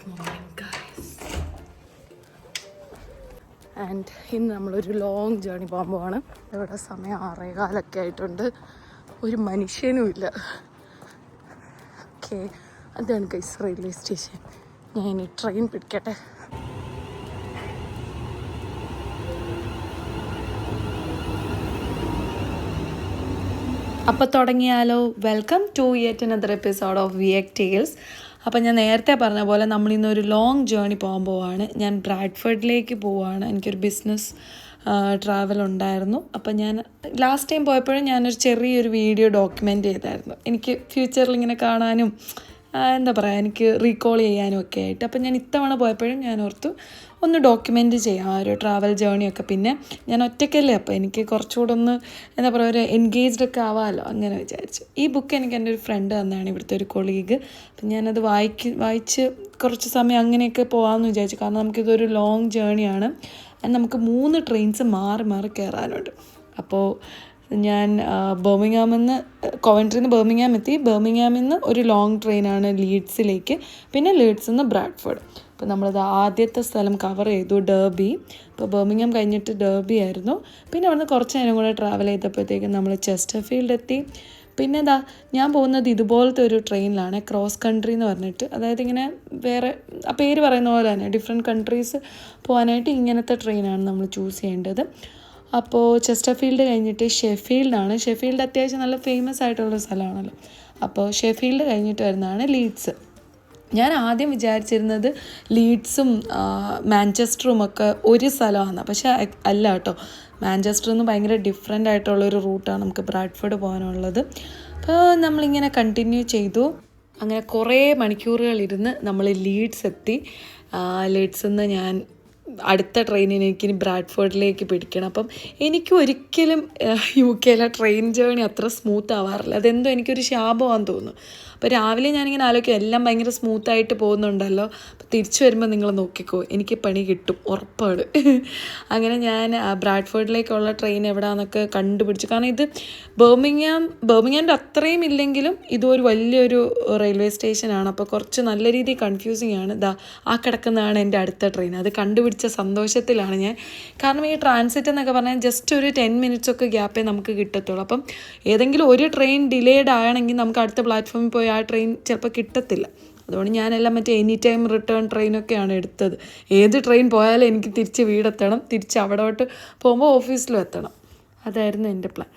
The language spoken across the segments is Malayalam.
Good morning guys. ആൻഡ് ഇന്ന് നമ്മളൊരു ലോങ് ജേർണി പോകാൻ പോവാണ്. ഇവിടെ സമയം 6:15 ആയിട്ടുണ്ട്. ഒരു മനുഷ്യനും ഇല്ല. ഓക്കെ, അതാണ് ഗൈസ് റെയിൽവേ സ്റ്റേഷൻ. ഞാൻ ഇനി ട്രെയിൻ പിടിക്കട്ടെ. അപ്പോൾ തുടങ്ങിയാലോ. Welcome to yet another episode of വിയക് ടെയിൽസ്. അപ്പോൾ ഞാൻ നേരത്തെ പറഞ്ഞ പോലെ നമ്മളിന്നൊരു ലോങ് ജേർണി പോകാൻ പോവാണ്. ഞാൻ ബ്രാഡ്ഫോർഡിലേക്ക് പോവാണ്. എനിക്കൊരു ബിസിനസ് ട്രാവൽ ഉണ്ടായിരുന്നു. അപ്പോൾ ഞാൻ ലാസ്റ്റ് ടൈം പോയപ്പോഴും ഞാനൊരു ചെറിയൊരു വീഡിയോ ഡോക്യുമെൻ്റ് ചെയ്തായിരുന്നു. എനിക്ക് ഫ്യൂച്ചറിൽ ഇങ്ങനെ കാണാനും എന്താ പറയുക, എനിക്ക് റീകോൾ ചെയ്യാനും ഒക്കെ ആയിട്ട്. അപ്പോൾ ഞാൻ ഇത്തവണ പോയപ്പോഴും ഞാൻ ഓർത്തു ഒന്ന് ഡോക്യുമെൻ്റ് ചെയ്യാം ആ ഒരു ട്രാവൽ ജേർണിയൊക്കെ. പിന്നെ ഞാൻ ഒറ്റയ്ക്കല്ലേ, അപ്പോൾ എനിക്ക് കുറച്ചുകൂടെ ഒന്ന് എന്താ പറയുക, ഒരു എൻഗേജ്ഡ് ഒക്കെ ആവാമല്ലോ, അങ്ങനെ വിചാരിച്ചു. ഈ ബുക്ക് എനിക്ക് എൻ്റെ ഒരു ഫ്രണ്ട് തന്നെയാണ്, ഇവിടുത്തെ ഒരു കൊളീഗ്. അപ്പം ഞാനത് വായിച്ച് കുറച്ച് സമയം അങ്ങനെയൊക്കെ പോകാമെന്ന് വിചാരിച്ചു. കാരണം നമുക്കിതൊരു ലോങ് ജേർണിയാണ്. നമുക്ക് 3 ട്രെയിൻസ് മാറി മാറി കയറാനുണ്ട്. അപ്പോൾ ഞാൻ ബർമിംഗ്ഹാമിൽ നിന്ന് കോവൻട്രിയിൽ നിന്ന് ബർമിംഗ്ഹാം എത്തി. ബർമിംഗ്ഹാമിൽ നിന്ന് ഒരു ലോങ് ട്രെയിനാണ് ലീഡ്സിലേക്ക്, പിന്നെ ലീഡ്സിൽ നിന്ന് ബ്രാഡ്ഫോർഡ്. അപ്പോൾ നമ്മളത് ആദ്യത്തെ സ്ഥലം കവർ ചെയ്തു, ഡർബി. അപ്പോൾ ബർമിംഗ്ഹാം കഴിഞ്ഞിട്ട് ഡർബി ആയിരുന്നു. പിന്നെ അവിടുന്ന് കുറച്ച് നേരം കൂടെ ട്രാവൽ ചെയ്തപ്പോഴത്തേക്കും നമ്മൾ ചെസ്റ്റർഫീൽഡ് എത്തി. പിന്നെ ഞാൻ പോകുന്നത് ഇതുപോലത്തെ ഒരു ട്രെയിനിലാണ്, ക്രോസ് കൺട്രി എന്ന് പറഞ്ഞിട്ട്. അതായത് ഇങ്ങനെ വേറെ ആ പേര് പറയുന്ന പോലെ തന്നെ ഡിഫറെൻറ്റ് കൺട്രീസ് പോകാനായിട്ട് ഇങ്ങനത്തെ ട്രെയിനാണ് നമ്മൾ ചൂസ് ചെയ്യേണ്ടത്. അപ്പോൾ ചെസ്റ്റർഫീൽഡ് കഴിഞ്ഞിട്ട് ഷെഫീൽഡാണ്. ഷെഫീൽഡ് അത്യാവശ്യം നല്ല ഫേമസ് ആയിട്ടുള്ളൊരു സ്ഥലമാണല്ലോ. അപ്പോൾ ഷെഫീൽഡ് കഴിഞ്ഞിട്ട് വരുന്നതാണ് ലീഡ്സ്. ഞാൻ ആദ്യം വിചാരിച്ചിരുന്നത് ലീഡ്സും മാഞ്ചസ്റ്ററും ഒക്കെ ഒരു സ്ഥലമാണ്. പക്ഷേ അല്ല കേട്ടോ, മാഞ്ചസ്റ്ററിൽ നിന്ന് ഭയങ്കര ഡിഫറെൻ്റ് ആയിട്ടുള്ളൊരു റൂട്ടാണ് നമുക്ക് ബ്രാഡ്ഫോർഡ് പോകാനുള്ളത്. അപ്പോൾ നമ്മളിങ്ങനെ കണ്ടിന്യൂ ചെയ്തു. അങ്ങനെ കുറേ മണിക്കൂറുകളിരുന്ന് നമ്മൾ ലീഡ്സ് എത്തി. ലീഡ്സിൽ നിന്ന് ഞാൻ അടുത്ത ട്രെയിനിന് എനിക്കിനി ബ്രാഡ്ഫോർഡിലേക്ക് പിടിക്കണം. അപ്പം എനിക്ക് ഒരിക്കലും UK ട്രെയിൻ ജേർണി അത്ര സ്മൂത്ത് ആവാറില്ല. അതെന്തോ എനിക്കൊരു ശാപമാണെന്ന് തോന്നുന്നു. അപ്പോൾ രാവിലെ ഞാനിങ്ങനെ ആലോചിക്കും, എല്ലാം ഭയങ്കര സ്മൂത്തായിട്ട് പോകുന്നുണ്ടല്ലോ, അപ്പോൾ തിരിച്ചു വരുമ്പോൾ നിങ്ങൾ നോക്കിക്കോ, എനിക്ക് പണി കിട്ടും ഉറപ്പാണ്. അങ്ങനെ ഞാൻ ബ്രാഡ്ഫോർഡിലേക്കുള്ള ട്രെയിൻ എവിടെയാണെന്നൊക്കെ കണ്ടുപിടിച്ചു. കാരണം ഇത് ബർമിംഗ്ഹാമിൻ്റെ അത്രയും ഇല്ലെങ്കിലും ഇതൊരു വലിയൊരു റെയിൽവേ സ്റ്റേഷനാണ്. അപ്പോൾ കുറച്ച് നല്ല രീതിയിൽ കൺഫ്യൂസിങ് ആണ്. ആ കിടക്കുന്നതാണ് എൻ്റെ അടുത്ത ട്രെയിൻ. അത് കണ്ടുപിടിച്ച സന്തോഷത്തിലാണ് ഞാൻ. കാരണം ഈ ട്രാൻസിറ്റ് എന്നൊക്കെ പറഞ്ഞാൽ ജസ്റ്റ് ഒരു 10 മിനിറ്റ്സ് ഒക്കെ ഗ്യാപ്പേ നമുക്ക് കിട്ടത്തുള്ളൂ. അപ്പം ഏതെങ്കിലും ഒരു ട്രെയിൻ ഡിലേഡ് ആണെങ്കിൽ നമുക്ക് അടുത്ത പ്ലാറ്റ്ഫോമിൽ പോയി ആ ട്രെയിൻ ചിലപ്പോൾ കിട്ടത്തില്ല. അതുകൊണ്ട് ഞാനെല്ലാം മറ്റേ എനി ടൈം റിട്ടേൺ ട്രെയിനൊക്കെയാണ് എടുത്തത്. ഏത് ട്രെയിൻ പോയാലും എനിക്ക് തിരിച്ച് വീടെത്തണം, തിരിച്ച് അവിടോട്ട് പോകുമ്പോൾ ഓഫീസിലും എത്തണം. അതായിരുന്നു എൻ്റെ പ്ലാൻ.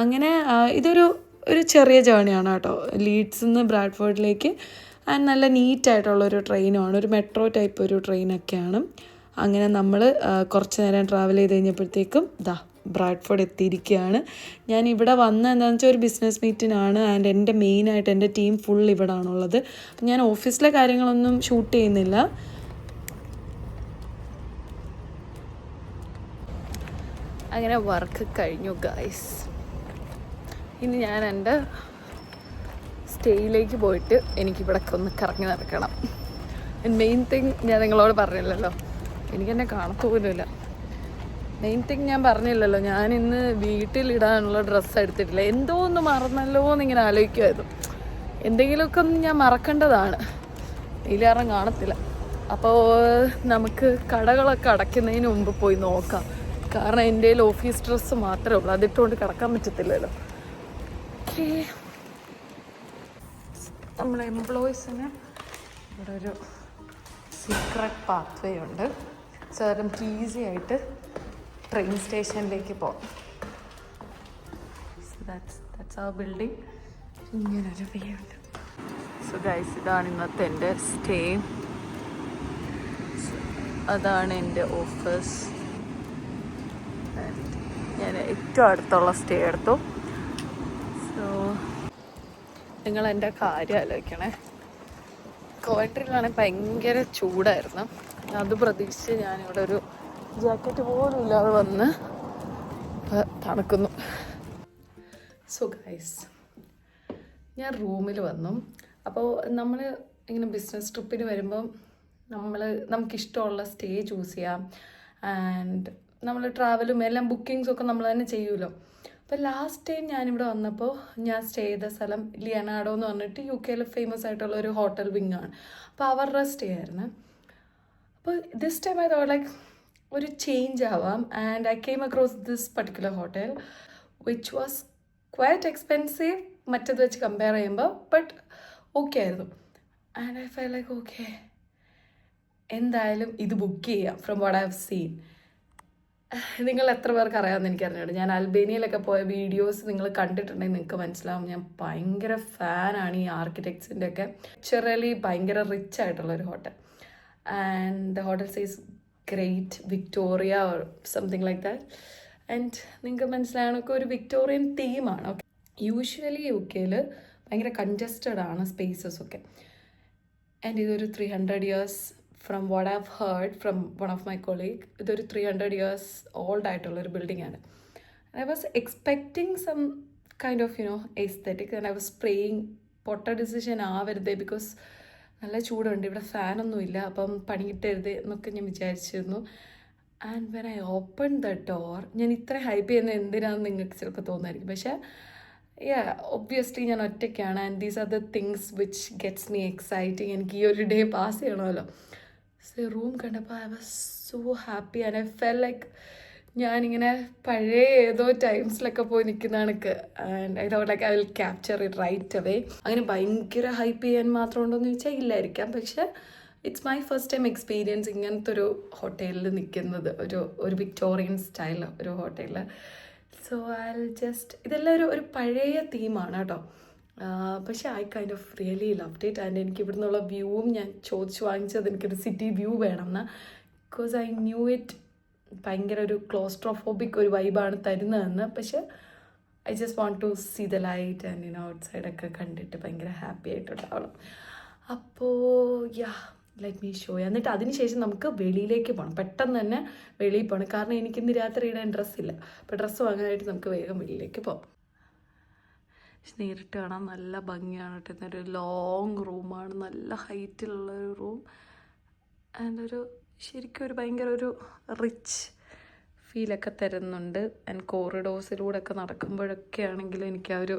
അങ്ങനെ ഇതൊരു ചെറിയ ജേർണിയാണ് കേട്ടോ, ലീഡ്സിൽ നിന്ന് ബ്രാഡ്ഫോർഡിലേക്ക്. ആൻഡ് നല്ല നീറ്റായിട്ടുള്ളൊരു ട്രെയിനുമാണ്, ഒരു മെട്രോ ടൈപ്പ് ഒരു ട്രെയിനൊക്കെയാണ്. അങ്ങനെ നമ്മൾ കുറച്ച് നേരം ട്രാവൽ ചെയ്ത് കഴിഞ്ഞപ്പോഴത്തേക്കും ബ്രാഡ്ഫോർഡ് എത്തിയിരിക്കുകയാണ്. ഞാൻ ഇവിടെ എന്താണെന്ന് വെച്ചാൽ ഒരു ബിസിനസ് മീറ്റിനാണ്. ആൻഡ് എൻ്റെ മെയിനായിട്ട് എൻ്റെ ടീം ഫുൾ ഇവിടെ ആണുള്ളത്. അപ്പം ഞാൻ ഓഫീസിലെ കാര്യങ്ങളൊന്നും ഷൂട്ട് ചെയ്യുന്നില്ല. അങ്ങനെ വർക്ക് കഴിഞ്ഞു ഗൈസ്. ഇനി ഞാൻ എൻ്റെ സ്റ്റേയിലേക്ക് പോയിട്ട് എനിക്കിവിടൊക്കെ ഒന്ന് കറങ്ങി നടക്കണം. മെയിൻ തിങ് ഞാൻ നിങ്ങളോട് പറഞ്ഞില്ലല്ലോ, എനിക്കെന്നെ കാണത്തോലുമില്ല. മെയിൻ തിങ് ഞാൻ പറഞ്ഞില്ലല്ലോ, ഞാൻ ഇന്ന് വീട്ടിലിടാനുള്ള ഡ്രസ്സ് എടുത്തിട്ടില്ല. എന്തോ ഒന്ന് മറന്നല്ലോ എന്നിങ്ങനെ ആലോചിക്കുമായിരുന്നു. എന്തെങ്കിലുമൊക്കെ ഒന്ന് ഞാൻ മറക്കേണ്ടതാണ്, ഇതിലാരും കാണത്തില്ല. അപ്പോൾ നമുക്ക് കടകളൊക്കെ അടയ്ക്കുന്നതിന് മുമ്പ് പോയി നോക്കാം. കാരണം എൻ്റെ കയ്യിൽ ഓഫീസ് ഡ്രസ്സ് മാത്രമേ ഉള്ളൂ, അതിട്ടുകൊണ്ട് കിടക്കാൻ പറ്റത്തില്ലല്ലോ. ഓക്കേ, നമ്മളെ എംപ്ലോയീസിന് ഇവിടെ ഒരു സീക്രട്ട് പാത്വേ ഉണ്ട്. സോ നമുക്ക് ഈസി ആയിട്ട് ട്രെയിൻ സ്റ്റേഷനിലേക്ക് പോകാം. ദാറ്റ്സ് ആ ബിൽഡിംഗ്. ഇങ്ങനൊരു വ്യൂ ഉണ്ട്. സോ ഗൈസ്, ഇതാണ് ഇന്നത്തെ എൻ്റെ സ്റ്റേ. അതാണ് എൻ്റെ ഓഫീസ്. ഞാൻ ഏറ്റവും അടുത്തുള്ള സ്റ്റേ എടുത്തു. സോ നിങ്ങൾ എൻ്റെ കാര്യം ആലോചിക്കണേ. കോവൻട്രിയിലാണെങ്കിൽ ഭയങ്കര ചൂടായിരുന്നു. അത് പ്രതീക്ഷിച്ച് ഞാനിവിടെ ഒരു ജാക്കറ്റ് പോലും ഇല്ലാതെ വന്ന് തണുക്കുന്നു. സോ ഗൈസ്, ഞാൻ റൂമിൽ വന്നു. അപ്പോൾ നമ്മൾ ഇങ്ങനെ ബിസിനസ് ട്രിപ്പിന് വരുമ്പം നമുക്കിഷ്ടമുള്ള സ്റ്റേ ചൂസ് ചെയ്യാം. ആൻഡ് നമ്മൾ ട്രാവലും എല്ലാം ബുക്കിങ്സും ഒക്കെ നമ്മൾ തന്നെ ചെയ്യുമല്ലോ. അപ്പോൾ ലാസ്റ്റ് ടൈം ഞാനിവിടെ വന്നപ്പോൾ ഞാൻ സ്റ്റേ ചെയ്ത സ്ഥലം ലിയനാർഡോ എന്ന് പറഞ്ഞിട്ട് UK ഫേമസ് ആയിട്ടുള്ള ഒരു ഹോട്ടൽ വിങ് ആണ്. അപ്പോൾ അവരുടെ സ്റ്റേ ആയിരുന്നു. അപ്പോൾ this time I thought like ഒരു ചേഞ്ച് ആവാം. And I came across this particular hotel which was quite expensive മറ്റത് വെച്ച് കമ്പയർ ചെയ്യുമ്പോൾ, ബട്ട് ഓക്കെ ആയിരുന്നു. And I felt like okay, എന്തായാലും ഇത് ബുക്ക് ചെയ്യാം from what I have seen. നിങ്ങൾ എത്ര പേർക്ക് അറിയാമെന്ന് എനിക്കറിഞ്ഞൂടെ. ഞാൻ അൽബേനിയയിലൊക്കെ പോയ വീഡിയോസ് നിങ്ങൾ കണ്ടിട്ടുണ്ടെങ്കിൽ നിങ്ങൾക്ക് മനസ്സിലാവും. ഞാൻ ഭയങ്കര ഫാനാണ് ഈ ആർക്കിടെക്ട്സിൻ്റെ ഒക്കെ. നാച്ചുറലി ഭയങ്കര റിച്ച് ആയിട്ടുള്ളൊരു hotel. And the hotel sees great Victoria or something like that. And നിങ്ങൾക്ക് മനസ്സിലാകണമൊക്കെ ഒരു വിക്ടോറിയൻ തീമാണ്. ഓക്കെ, യൂഷ്വലി UK ഭയങ്കര കൺജസ്റ്റഡ് ആണ് സ്പേസസ് ഒക്കെ. ആൻഡ് ഇതൊരു 300 years from what I have heard from one of my colleague, ഇതൊരു 300 years ഓൾഡ് ആയിട്ടുള്ളൊരു ബിൽഡിംഗ് ആണ്. I was expecting some kind of aesthetic. And I was praying പൊട്ട ഡിസിഷൻ ആവരുതേ, ബിക്കോസ് നല്ല ചൂടുണ്ട്, ഇവിടെ ഫാനൊന്നും ഇല്ല, അപ്പം പണി കിട്ടരുത് എന്നൊക്കെ ഞാൻ വിചാരിച്ചിരുന്നു. And when I open the door, ഞാൻ ഇത്ര ഹൈപ്പ് ചെയ്യുന്നത് എന്തിനാണെന്ന് നിങ്ങൾക്ക് ചിലപ്പോൾ തോന്നുമായിരിക്കും, പക്ഷേ ഒബ്വിയസ്ലി ഞാൻ ഒറ്റയ്ക്കാണ്. And these are the things which gets me exciting. എനിക്ക് ഈ ഒരു ഡേ പാസ് ചെയ്യണമല്ലോ. സോ റൂം കണ്ടപ്പോൾ I was so happy. And I felt like ഞാനിങ്ങനെ പഴയ ഏതോ ടൈംസിലൊക്കെ പോയി നിൽക്കുന്ന കണക്ക്. And I thought like I will capture it right away. അങ്ങനെ ഭയങ്കര ഹൈപ്പ് ചെയ്യാൻ മാത്രം ഉണ്ടോയെന്ന് ചോദിച്ചാൽ ഇല്ലായിരിക്കാം, പക്ഷേ it's my first time experience ഇങ്ങനത്തെ ഒരു ഹോട്ടലിൽ നിൽക്കുന്നത്, ഒരു വിക്ടോറിയൻ സ്റ്റൈൽ ഒരു ഹോട്ടലിൽ. സോ ഐ ജസ്റ്റ് ഇതെല്ലാം ഒരു പഴയ തീമാണ് കേട്ടോ. പക്ഷേ I kind of really loved it. And എനിക്ക് ഇവിടെ നിന്നുള്ള വ്യൂവും ഞാൻ ചോദിച്ചു വാങ്ങിച്ചത് എനിക്കൊരു സിറ്റി വ്യൂ വേണമെന്ന്. ബിക്കോസ് ഐ ന്യൂ ഇറ്റ് ഭയങ്കര ഒരു ക്ലോസ്ട്രോഫോബിക് ഒരു വൈബാണ് തരുന്നതെന്ന്. പക്ഷേ I just want to see the light and out സൈഡൊക്കെ കണ്ടിട്ട് ഭയങ്കര ഹാപ്പി ആയിട്ടുണ്ടാവണം. അപ്പോൾ ലെറ്റ് മീ ഷോ. എന്നിട്ട് അതിനുശേഷം നമുക്ക് വെളിയിലേക്ക് പോകണം, പെട്ടെന്ന് തന്നെ വെളിയിൽ പോകണം. കാരണം എനിക്കിന്ന് രാത്രി ഇടാൻ ഡ്രസ്സില്ല. അപ്പോൾ ഡ്രസ്സ് വാങ്ങാനായിട്ട് നമുക്ക് വേഗം വെളിയിലേക്ക് പോകാം. നേരിട്ട് കാണാൻ നല്ല ഭംഗിയാണ് കേട്ടോ. ഇന്നൊരു ലോങ് റൂമാണ്, നല്ല ഹൈറ്റിലുള്ളൊരു റൂം. ആൻഡ് ശരിക്കും ഒരു ഭയങ്കര ഒരു റിച്ച് ഫീലൊക്കെ തരുന്നുണ്ട്. ആൻഡ് കോറിഡോഴ്സിലൂടെ ഒക്കെ നടക്കുമ്പോഴൊക്കെ ആണെങ്കിലും എനിക്ക് ആ ഒരു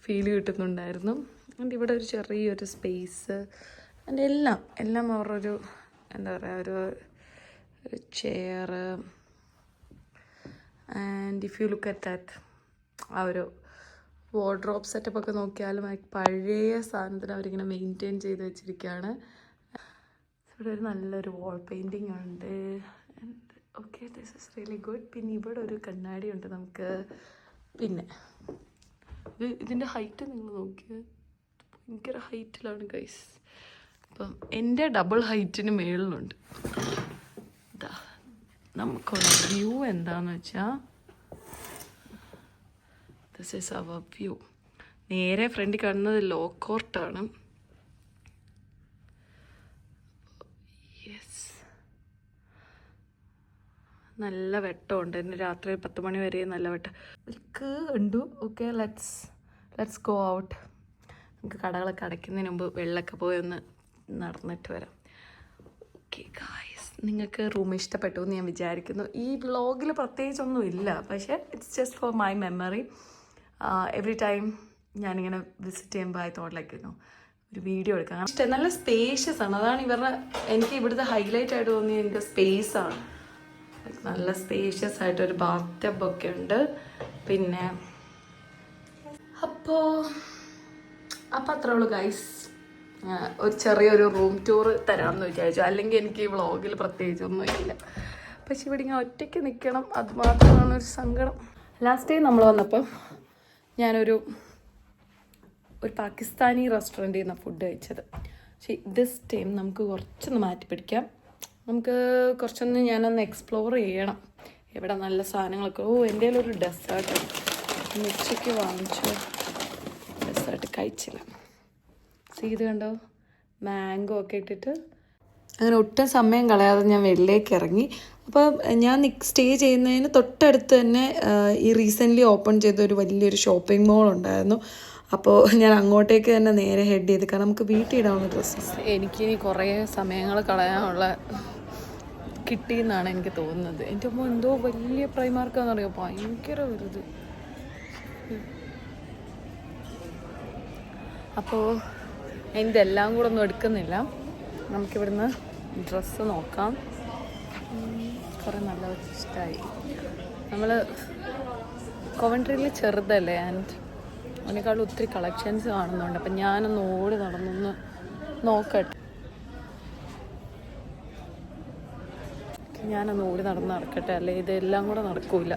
ഫീൽ കിട്ടുന്നുണ്ടായിരുന്നു. ആൻഡ് ഇവിടെ ഒരു ചെറിയൊരു സ്പേസ് ആൻഡ് എല്ലാം അവരൊരു എന്താ പറയുക ഒരു chair. And if you look at that ആ ഒരു വാർഡ്രോബ് സെറ്റപ്പ് ഒക്കെ നോക്കിയാലും പഴയ സാധനത്തിന് അവരിങ്ങനെ മെയിൻറ്റെയിൻ ചെയ്ത് വെച്ചിരിക്കുകയാണ്. ഇവിടെ ഒരു നല്ലൊരു വാൾ പെയിൻറ്റിങ് ഉണ്ട്. Okay, this is really good. പിന്നെ ഇവിടെ ഒരു കണ്ണാടി ഉണ്ട് നമുക്ക്. പിന്നെ ഇതിൻ്റെ ഹൈറ്റ് നിങ്ങൾ നോക്കിയാൽ ഭയങ്കര ഹൈറ്റിലാണ് ഗൈസ്. അപ്പം എൻ്റെ ഡബിൾ ഹൈറ്റിന് മേളിലുണ്ട്. ഇതാ നമുക്കുള്ള വ്യൂ എന്താണെന്ന് വെച്ചാൽ ദിസ് ഈസ് അവർ വ്യൂ. നേരെ ഫ്രണ്ടിൽ കാണുന്നത് ലോ കോർട്ടാണ്. യെസ്, നല്ല വെട്ടമുണ്ട്. ഇന്ന് രാത്രി 10 മണി വരെ നല്ല വെട്ടം ഉണ്ട്. Okay, let's go out. നമുക്ക് കടകളൊക്കെ അടയ്ക്കുന്നതിന് മുമ്പ് വെള്ളമൊക്കെ പോയി ഒന്ന് നടന്നിട്ട് വരാം. ഓക്കെ ഗായ്സ്, നിങ്ങൾക്ക് റൂം ഇഷ്ടപ്പെട്ടു എന്ന് ഞാൻ വിചാരിക്കുന്നു. ഈ വ്ളോഗിൽ പ്രത്യേകിച്ചൊന്നും ഇല്ല, പക്ഷേ it's just for my memory. Every time ഞാനിങ്ങനെ വിസിറ്റ് ചെയ്യുമ്പോൾ ഐ തോട്ട് ലൈക്ക് ഒരു വീഡിയോ എടുക്കാം. നല്ല സ്പേഷ്യസ് ആണ്. അതാണ് എനിക്ക് ഇവിടുത്തെ ഹൈലൈറ്റ് ആയിട്ട് തോന്നിയ എൻ്റെ സ്പേസാണ്. നല്ല സ്പേഷ്യസ് ആയിട്ടൊരു ബാത്ത് ടബൊക്കെ ഉണ്ട്. പിന്നെ അപ്പോൾ അത്രേ ഉള്ളൂ ഗൈസ്. ഒരു ചെറിയൊരു റൂം ടൂർ തരാമെന്ന് വിചാരിച്ചു. അല്ലെങ്കിൽ എനിക്ക് ഈ വ്ളോഗിൽ പ്രത്യേകിച്ചൊന്നും ഇല്ല. പക്ഷെ ഇവിടെ ഇങ്ങനെ ഒറ്റയ്ക്ക് നിൽക്കണം, അത് മാത്രമാണ് ഒരു സങ്കടം. ലാസ്റ്റ് ടൈം നമ്മൾ വന്നപ്പോൾ ഞാനൊരു പാകിസ്ഥാനി റെസ്റ്റോറൻറ്റിൽ നിന്നാണ് ഫുഡ് കഴിച്ചത്. പക്ഷേ ദിസ് ടൈം നമുക്ക് കുറച്ചൊന്ന് മാറ്റി പിടിക്കാം. നമുക്ക് കുറച്ചൊന്ന് ഞാനൊന്ന് എക്സ്പ്ലോർ ചെയ്യണം. ഇവിടെ നല്ല സാധനങ്ങളൊക്കെ. എൻ്റെ ഒരു ഡെസേർട്ട് ഉച്ചയ്ക്ക് വാങ്ങിച്ചു. ഡെസേർട്ട് കഴിച്ചില്ല. ഇത് കണ്ടോ, മാംഗോ ഒക്കെ ഇട്ടിട്ട്. അങ്ങനെ ഒട്ടും സമയം കളയാതെ ഞാൻ വെളിയിലേക്ക് ഇറങ്ങി. അപ്പോൾ ഞാൻ സ്റ്റേ ചെയ്യുന്നതിന് തൊട്ടടുത്ത് തന്നെ ഈ റീസെൻ്റ്ലി ഓപ്പൺ ചെയ്ത ഒരു വലിയൊരു ഷോപ്പിംഗ് മോൾ ഉണ്ടായിരുന്നു. അപ്പോൾ ഞാൻ അങ്ങോട്ടേക്ക് തന്നെ നേരെ ഹെഡ് ചെയ്ത്, കാരണം നമുക്ക് വീട്ടിൽ ഇടാവുന്ന ഡ്രസ്സസ്. എനിക്കിനി കുറേ സമയങ്ങൾ കളയാനുള്ള കിട്ടിയെന്നാണ് എനിക്ക് തോന്നുന്നത്. എൻ്റെ അമ്മ എന്തോ വലിയ പ്രൈമാർക്കാണെന്നറിയോ, ഭയങ്കര വലുത്. അപ്പോൾ ഇതെല്ലാം കൂടെ ഒന്നും എടുക്കുന്നില്ല. നമുക്കിവിടുന്ന് ഡ്രസ്സ് നോക്കാം. കുറേ നല്ല ഇഷ്ടമായി. നമ്മൾ കൊവൻട്രിയിൽ ചെറുതല്ലേ, ആൻഡ് അതിനേക്കാളും ഒത്തിരി കളക്ഷൻസ് കാണുന്നുണ്ട്. അപ്പം ഞാനൊന്ന് ഓടി നടന്നൊന്ന് നോക്കട്ടെ. ഞാനൊന്ന് ഓടി നടക്കട്ടെ, അല്ലേ ഇതെല്ലാം കൂടെ നടക്കൂല.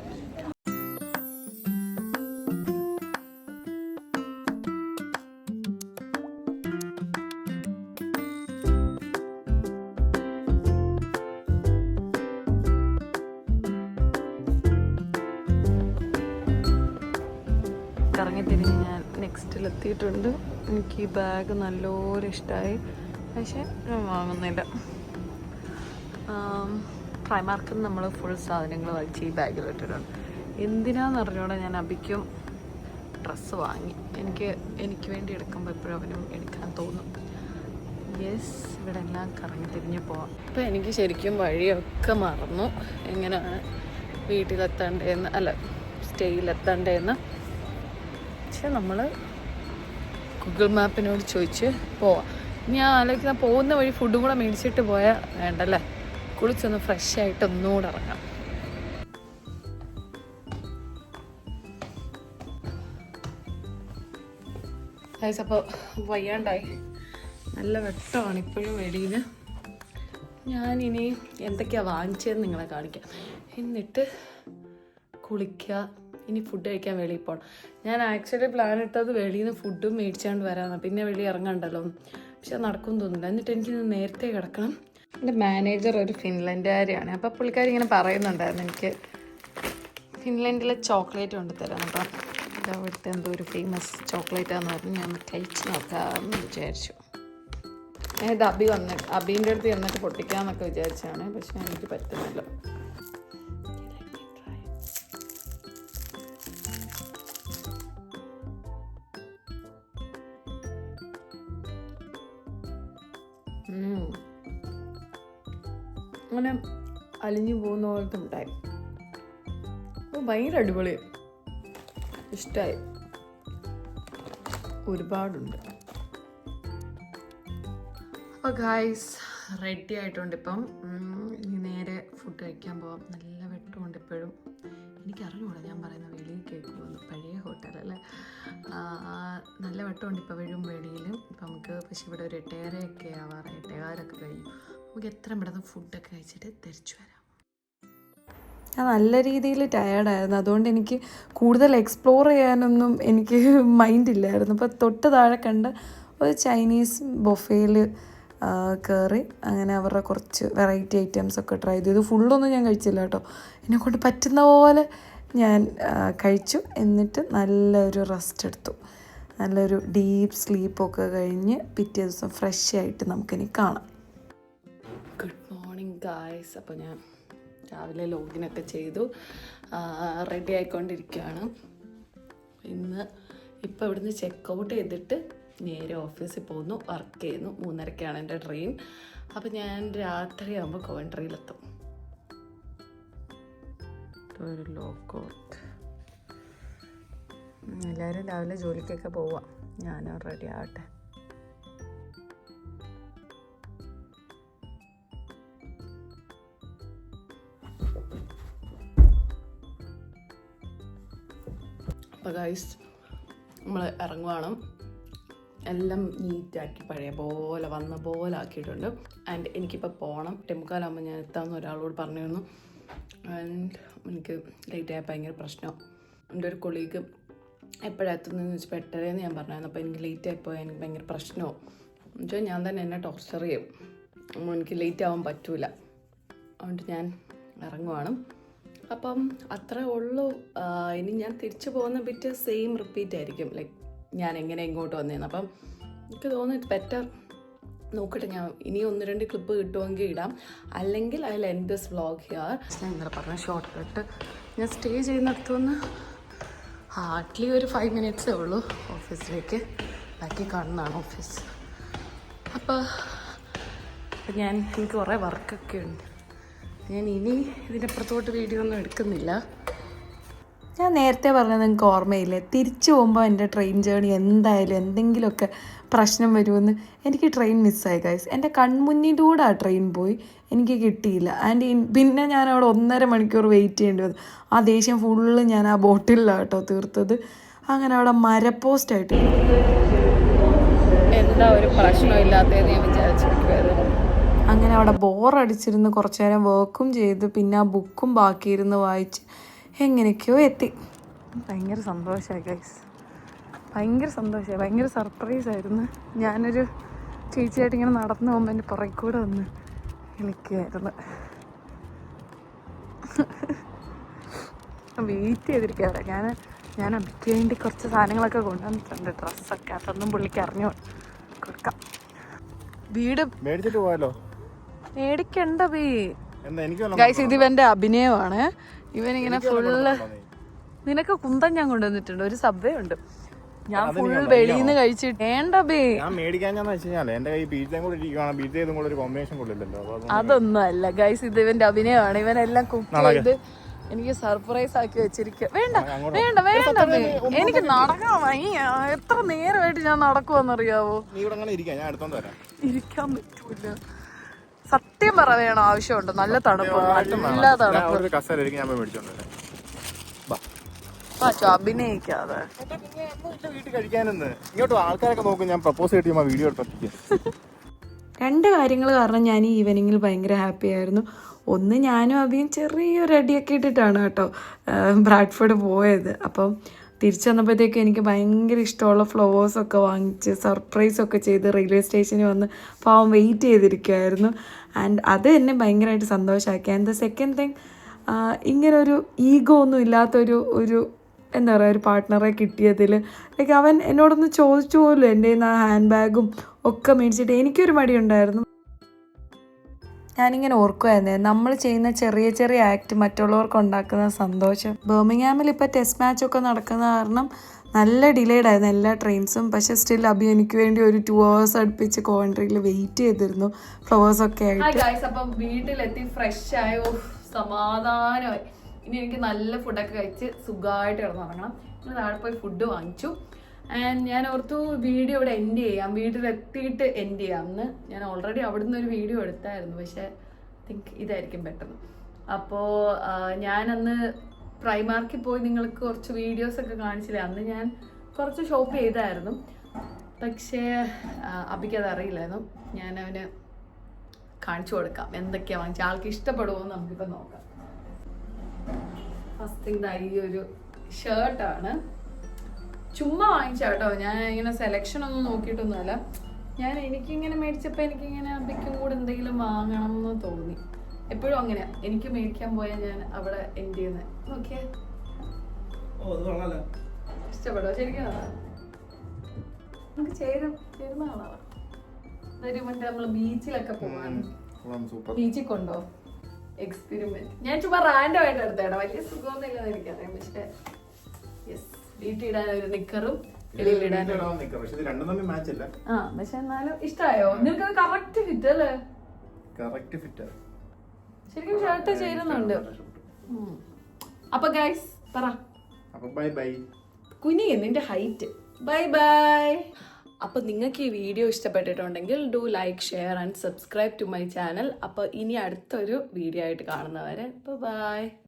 കറങ്ങിത്തിരിഞ്ഞ് ഞാൻ നെക്സ്റ്റിലെത്തിയിട്ടുണ്ട്. എനിക്ക് ഈ ബാഗ് നല്ലപോലെ ഇഷ്ടമായി, പക്ഷേ ഞാൻ വാങ്ങുന്നില്ല. പ്രൈമാർക്കിൽ നിന്ന് നമ്മൾ ഫുൾ സാധനങ്ങൾ വാങ്ങിച്ച് ഈ ബാഗിലിട്ടിട്ടുണ്ട്. എന്തിനാന്ന് അറിഞ്ഞോടെ ഞാൻ അബിക്കും ഡ്രസ്സ് വാങ്ങി. എനിക്ക് വേണ്ടി എടുക്കുമ്പോൾ എപ്പോഴും അവനും എടുക്കാൻ തോന്നും. യെസ്, ഇവിടെ എല്ലാം കറങ്ങി തിരിഞ്ഞ് പോവാം. ഇപ്പം എനിക്ക് ശരിക്കും വഴിയൊക്കെ മറന്നു, എങ്ങനെയാണ് വീട്ടിലെത്തേണ്ടതെന്ന്, അല്ല സ്റ്റേയിലെത്തേണ്ടതെന്ന്. പക്ഷെ നമ്മൾ ഗൂഗിൾ മാപ്പിനോട് ചോദിച്ച് പോവാം. ഞാൻ ആലോചിക്കുന്ന പോകുന്ന വഴി ഫുഡും കൂടെ മേടിച്ചിട്ട് പോയാൽ വേണ്ടല്ലേ, കുളിച്ചൊന്ന് ഫ്രഷ് ആയിട്ട് ഒന്നുകൂടെ ഇറങ്ങാം. അപ്പോൾ വയ്യാണ്ടായി, നല്ല വെട്ടമാണ് ഇപ്പോഴും വെളിയിൽ. ഞാനിനി എന്തൊക്കെയാണ് വാങ്ങിച്ചതെന്ന് നിങ്ങളെ കാണിക്കാം. എന്നിട്ട് കുളിക്കുക, ഇനി ഫുഡ് കഴിക്കാൻ വെളിയിൽ പോകണം. ഞാൻ ആക്ച്വലി പ്ലാൻ ഇട്ടത് വെളിയിൽ നിന്ന് ഫുഡും മേടിച്ചാണ്ട് വരാമെന്നാണ്, പിന്നെ വെളിയിൽ ഇറങ്ങണ്ടല്ലോ. പക്ഷെ നടക്കുമെന്ന് തോന്നുന്നില്ല. എന്നിട്ട് എനിക്കിന്ന് നേരത്തെ കിടക്കണം. എൻ്റെ മാനേജർ ഒരു ഫിൻലൻഡുകാരിയാണ്. അപ്പോൾ പുള്ളിക്കാരി ഇങ്ങനെ പറയുന്നുണ്ടായിരുന്നു എനിക്ക് ഫിൻലൻഡിലെ ചോക്ലേറ്റ് കൊണ്ടുതരാം. അപ്പം ഇവിടുത്തെ എന്തോ ഒരു ഫേമസ് ചോക്ലേറ്റാന്ന് പറഞ്ഞ് ഞാൻ കഴിച്ച് നോക്കാമെന്ന് വിചാരിച്ചു. ഇത് അബീൻ്റെ അടുത്ത് ചെന്നിട്ട് പൊട്ടിക്കാമെന്നൊക്കെ വിചാരിച്ചാണ്, പക്ഷെ എനിക്ക് പറ്റുന്നില്ല. അങ്ങനെ അലിഞ്ഞു പോകുന്ന പോലത്തെ ഉണ്ടായി. ഭയങ്കര അടിപൊളി, ഇഷ്ടമായി, ഒരുപാടുണ്ട്. അപ്പോൾ ഗായ്സ് റെഡി ആയിട്ടുണ്ട്. ഇപ്പം ഇനി നേരെ ഫുഡ് കഴിക്കാൻ പോവാം. നല്ല വെട്ടമുണ്ട് ഇപ്പോഴും. എനിക്കറിഞ്ഞൂടാ ഞാൻ പറയുന്ന വെളിയിൽ കേൾക്കുമെന്ന്, പഴയ ഹോട്ടലല്ലേ. നല്ല വെട്ടമുണ്ട് ഇപ്പോഴും വെളിയിൽ. ഇപ്പം നമുക്ക് പക്ഷെ ഇവിടെ ഒരു 8:30 ആവാറ്, 8:15 കഴിഞ്ഞു. നമുക്ക് എത്രയും പെട്ടെന്ന് ഫുഡൊക്കെ കഴിച്ചിട്ട് തിരിച്ചു വരാം. ഞാൻ നല്ല രീതിയിൽ ടയേർഡായിരുന്നു, അതുകൊണ്ട് എനിക്ക് കൂടുതൽ എക്സ്പ്ലോർ ചെയ്യാനൊന്നും എനിക്ക് മൈൻഡില്ലായിരുന്നു. അപ്പോൾ തൊട്ട് താഴെ കണ്ട ഒരു ചൈനീസ് ബൊഫേയിൽ കയറി അങ്ങനെ അവരുടെ കുറച്ച് വെറൈറ്റി ഐറ്റംസൊക്കെ ട്രൈ ചെയ്തു. ഫുള്ളൊന്നും ഞാൻ കഴിച്ചില്ല കേട്ടോ, എന്നെക്കൊണ്ട് പറ്റുന്ന പോലെ ഞാൻ കഴിച്ചു. എന്നിട്ട് നല്ലൊരു റെസ്റ്റ് എടുത്തു. നല്ലൊരു ഡീപ്പ് സ്ലീപ്പൊക്കെ കഴിഞ്ഞ് പിറ്റേ ദിവസം ഫ്രഷ് ആയിട്ട് നമുക്കിനി കാണാം. Good morning guys. അപ്പോൾ ഞാൻ രാവിലെ ലോഗിനൊക്കെ ചെയ്തു, റെഡി ആയിക്കൊണ്ടിരിക്കുകയാണ്. ഇപ്പോൾ ഇവിടുന്ന് ചെക്കൗട്ട് ചെയ്തിട്ട് നേരെ ഓഫീസിൽ പോകുന്നു, വർക്ക് ചെയ്യുന്നു. 3:30 എൻ്റെ ട്രെയിൻ. അപ്പോൾ ഞാൻ രാത്രിയാകുമ്പോൾ കോവൻട്രിയിലെത്തും. ഒരു ലോക്കൗട്ട്. എല്ലാവരും രാവിലെ ജോലിക്കൊക്കെ പോവാം, ഞാനും റെഡി ആവട്ടെ. അപ്പോൾ ഗൈസ് നമ്മൾ ഇറങ്ങുവാണ്. എല്ലാം നീറ്റാക്കി പഴയ പോലെ വന്ന പോലെ ആക്കിയിട്ടുണ്ട്. ആൻഡ് എനിക്കിപ്പോൾ പോകണം. 8:45 ഞാൻ എത്താമെന്ന് ഒരാളോട് പറഞ്ഞിരുന്നു. ആൻഡ് എനിക്ക് ലേറ്റ് ആയപ്പോൾ ഭയങ്കര പ്രശ്നമാണ്. എൻ്റെ ഒരു കൊളീഗ് എപ്പോഴാണ് എത്തുന്നതെന്ന് വെച്ചപ്പോൾ 8:30 ഞാൻ പറഞ്ഞായിരുന്നു. അപ്പോൾ എനിക്ക് ലേറ്റ് ആയിപ്പോൾ എനിക്ക് ഭയങ്കര പ്രശ്നവും എന്നുവെച്ചാൽ ഞാൻ തന്നെ എന്നെ ടോർച്ചർ ചെയ്യും. എനിക്ക് ലേറ്റ് ആവാൻ പറ്റൂല. അതുകൊണ്ട് ഞാൻ ഇറങ്ങുവാണ്. അപ്പം അത്രേ ഉള്ളൂ. ഇനി ഞാൻ തിരിച്ചു പോകുന്ന ബിറ്റ് സെയിം റിപ്പീറ്റ് ആയിരിക്കും, ലൈക്ക് ഞാൻ എങ്ങനെ ഇങ്ങോട്ട് വന്നേന്ന്. അപ്പം എനിക്ക് തോന്നുന്നു ബെറ്റർ നോക്കട്ടെ, ഞാൻ ഇനി 1-2 ക്ലിപ്പ് കിട്ടുമെങ്കിൽ ഇടാം, അല്ലെങ്കിൽ അതിൽ എൻഡ് ദിസ് വ്ളോഗ് ഹിയർ. ഞാൻ ഇന്നലെ പറഞ്ഞ ഷോർട്ട് കട്ട്. ഞാൻ സ്റ്റേ ചെയ്യുന്നിടത്തുനിന്ന് ഹാർഡ്ലി ഒരു 5 മിനിറ്റ്സേ ഉള്ളൂ ഓഫീസിലേക്ക്. ബാക്കി കാണുന്നതാണ് ഓഫീസ്. അപ്പോൾ എനിക്ക് കുറേ വർക്കൊക്കെ ഉണ്ട്. ഞാൻ ഇനി ഇതിനപ്പുറത്തോട്ട് വീഡിയോ ഒന്നും എടുക്കുന്നില്ല. ഞാൻ നേരത്തെ പറഞ്ഞത് നിങ്ങൾക്ക് ഓർമ്മയില്ലേ, തിരിച്ചു പോകുമ്പോൾ എൻ്റെ ട്രെയിൻ ജേണി എന്തായാലും എന്തെങ്കിലുമൊക്കെ പ്രശ്നം വരുമെന്ന്. എനിക്ക് ട്രെയിൻ മിസ്സായി ഗൈസ്. എൻ്റെ കൺമുന്നിലൂടെ ആ ട്രെയിൻ പോയി, എനിക്ക് കിട്ടിയില്ല. പിന്നെ ഞാൻ അവിടെ 1.5 മണിക്കൂർ വെയിറ്റ് ചെയ്യേണ്ടി വന്നു. ആ ദേഷ്യം ഫുള്ള് ഞാൻ ആ ബോട്ടിലാണ് കേട്ടോ തീർത്തത്. അങ്ങനെ അവിടെ മരപ്പോസ്റ്റായിട്ട് എന്താ ഒരു പ്രശ്നമില്ലാത്തതെന്ന് ഞാൻ വിചാരിച്ചിരിക്കുമായിരുന്നു. അങ്ങനെ അവിടെ ബോറടിച്ചിരുന്ന് കുറച്ച് നേരം വർക്കും ചെയ്ത് പിന്നെ ആ ബുക്കും ബാക്കിയിരുന്ന് വായിച്ച് എങ്ങനെയൊക്കെയോ എത്തി. ഭയങ്കര സന്തോഷമായി ഗൈസ്, ഭയങ്കര സന്തോഷമായി, ഭയങ്കര സർപ്രൈസായിരുന്നു. ഞാനൊരു ചേച്ചിയായിട്ട് ഇങ്ങനെ നടന്നു പോകുമ്പോൾ എൻ്റെ പുറകെ കൂടെ വന്ന് വിളിക്കുമായിരുന്നു. വെയിറ്റ് ചെയ്തിരിക്കാറ്. ഞാൻ അബിക്ക് വേണ്ടി കുറച്ച് സാധനങ്ങളൊക്കെ കൊണ്ടുവന്നിട്ടുണ്ട്, ഡ്രസ്സൊക്കെ. അതൊന്നും പുള്ളിക്ക് അറിഞ്ഞു കൊടുക്കാം. വീട് മേടിച്ചിട്ട് പോയാലോ? മേടിക്കണ്ട ബീ ഗൈസ്. ഇത് ഇവന്റെ അഭിനയമാണ്. ഇവനിങ്ങനെ ഫുള്ള് നിനക്ക് കുന്തം ഞാൻ കൊണ്ടുവന്നിട്ടുണ്ട്, ഒരു സബ്വേ ഉണ്ട്. ഞാൻ ഫുൾ വെളിയിന്ന് കഴിച്ചിട്ട് വേണ്ട ബേ. അതൊന്നും അല്ല ഗൈസ്, ഇത് ഇവന്റെ അഭിനയമാണ്. ഇവനെല്ലാം കുക്ക് ചെയ്ത് എനിക്ക് സർപ്രൈസ് ആക്കി വെച്ചിരിക്കുക. വേണ്ട വേണ്ട വേണ്ട ബേ, എനിക്ക് നടക്കണം. എത്ര നേരമായിട്ട് ഞാൻ നടക്കുവെന്നറിയാവോ? ഇരിക്കാൻ പറ്റൂല. സത്യം പറ, വേണം, ആവശ്യമുണ്ട്. നല്ല തണുപ്പ്, നല്ല തണുപ്പ്. അഭിനയിക്കാതെ രണ്ട് കാര്യങ്ങൾ കാരണം ഞാൻ ഈ ഈവനിങ്ങിൽ ഭയങ്കര ഹാപ്പി ആയിരുന്നു. ഒന്ന്, ഞാനും അഭിയും ചെറിയൊരു അടിയൊക്കെ ഇട്ടിട്ടാണ് കേട്ടോ ബ്രാഡ്ഫോർഡ് പോയത്. അപ്പം തിരിച്ചു വന്നപ്പോഴത്തേക്കും എനിക്ക് ഭയങ്കര ഇഷ്ടമുള്ള ഫ്ലവേഴ്സൊക്കെ വാങ്ങിച്ച് സർപ്രൈസൊക്കെ ചെയ്ത് റെയിൽവേ സ്റ്റേഷനിൽ വന്ന് പാവം വെയിറ്റ് ചെയ്തിരിക്കുമായിരുന്നു. ആൻഡ് അത് എന്നെ ഭയങ്കരമായിട്ട് സന്തോഷമാക്കി. ആൻഡ് ദ സെക്കൻഡ് തിങ്, ഇങ്ങനൊരു ഈഗോ ഒന്നും ഇല്ലാത്തൊരു എന്താ പറയുക, ഒരു പാർട്ട്ണറെ കിട്ടിയതിൽ ലൈക്ക് അവൻ എന്നോടൊന്ന് ചോദിച്ചു പോലും എൻ്റെ ആ ഹാൻഡ് ബാഗും ഒക്കെ മേടിച്ചിട്ട്. എനിക്കൊരു മടിയുണ്ടായിരുന്നു. ഞാനിങ്ങനെ ഓർക്കുമായിരുന്നേ, നമ്മൾ ചെയ്യുന്ന ചെറിയ ചെറിയ ആക്ട് മറ്റുള്ളവർക്ക് ഉണ്ടാക്കുന്ന സന്തോഷം. ബർമിംഗ്ഹാമിൽ ഇപ്പോൾ ടെസ്റ്റ് മാച്ചൊക്കെ നടക്കുന്ന കാരണം നല്ല ഡിലേഡ് ആയിരുന്നു എല്ലാ ട്രെയിൻസും. പക്ഷേ സ്റ്റിൽ അബി എനിക്ക് വേണ്ടി ഒരു 2 hours അടുപ്പിച്ച് കോവൻട്രിയിൽ വെയിറ്റ് ചെയ്തിരുന്നു ഫ്ലവേഴ്സൊക്കെ ആയിട്ട്. അപ്പം വീട്ടിലെത്തി ഫ്രഷ് ആയി, സമാധാനമായി. ഇനി എനിക്ക് നല്ല ഫുഡൊക്കെ കഴിച്ച് സുഖമായിട്ട് കിടന്നുറങ്ങണം. ഞാൻ താഴെ പോയി ഫുഡ് വാങ്ങിച്ചു. ആൻഡ് ഞാൻ ഓർത്തു വീഡിയോ ഇവിടെ എൻഡ് ചെയ്യാം, വീട്ടിലെത്തിയിട്ട് എൻഡ് ചെയ്യാമെന്ന്. ഞാൻ ഓൾറെഡി അവിടുന്ന് ഒരു വീഡിയോ എടുത്തായിരുന്നു, പക്ഷേ തിങ്ക് ഇതായിരിക്കും ബെറ്റർ. അപ്പോൾ ഞാനന്ന് പ്രൈമാർക്കിൽ പോയി നിങ്ങൾക്ക് കുറച്ച് വീഡിയോസൊക്കെ കാണിച്ചില്ലേ. അന്ന് ഞാൻ കുറച്ച് ഷോപ്പ് ചെയ്തായിരുന്നു, പക്ഷേ അബിക്കത് അറിയില്ലായിരുന്നു. ഞാൻ അവന് കാണിച്ചു കൊടുക്കാം എന്തൊക്കെയാണ് വാങ്ങിച്ച, ആൾക്ക് ഇഷ്ടപ്പെടുമോ എന്ന് നമുക്കിപ്പോൾ നോക്കാം. ഫസ്റ്റ് തിങ് ഈ ഒരു ഷർട്ടാണ്, ചുമ്മാ വാങ്ങിച്ച കേട്ടോ. ഞാൻ ഇങ്ങനെ സെലക്ഷൻ ഒന്നും നോക്കിയിട്ടൊന്നുമല്ല. എനിക്കിങ്ങനെ മേടിച്ചപ്പോൾ എനിക്കിങ്ങനെ അബിക്കും കൂടെ എന്തെങ്കിലും വാങ്ങണം എന്ന് തോന്നി. എപ്പോഴും അങ്ങനെയാ, എനിക്ക് മേടിക്കാൻ പോയാൽ ഞാൻ അവിടെ എൻഡ് ചെയ്യുന്നത്. നോക്കിയേ, ഇഷ്ടപ്പെടോ? ശരിക്കും നമുക്ക് ചേരുന്ന ആളാണ്. അതൊരു മറ്റേ നമ്മള് ബീച്ചിലൊക്കെ പോവാണ്, ബീച്ചിൽ കൊണ്ടോ എക്സ്പെരിമെന്റ്. ഞാൻ ചുമ്മാ റാൻഡം ആയിട്ട് എടുത്തേടാ, വലിയ സുഖമൊന്നും ഇല്ലെന്ന് എനിക്കറിയാം. പക്ഷെ യെസ്, വീട്ടിലിടാൻ ഒരു നിക്കറും വെളിയിലിടാൻ. പക്ഷെ എന്നാലും ഇഷ്ടമായോ നിനക്കത്? കറക്റ്റ് ഫിറ്റ് അല്ലേ? ശരിക്കും ഷർട്ട് ചേരുന്നുണ്ട്. അപ്പൊ ഗൈസ് പറ കുനി, നിന്റെ ഹൈറ്റ്. Bye bye. അപ്പോൾ നിങ്ങൾക്ക് ഈ വീഡിയോ ഇഷ്ടപ്പെട്ടിട്ടുണ്ടെങ്കിൽ do like, share and subscribe to my channel. അപ്പോൾ ഇനി അടുത്തൊരു വീഡിയോ ആയിട്ട് കാണുന്നവരെ ബൈ.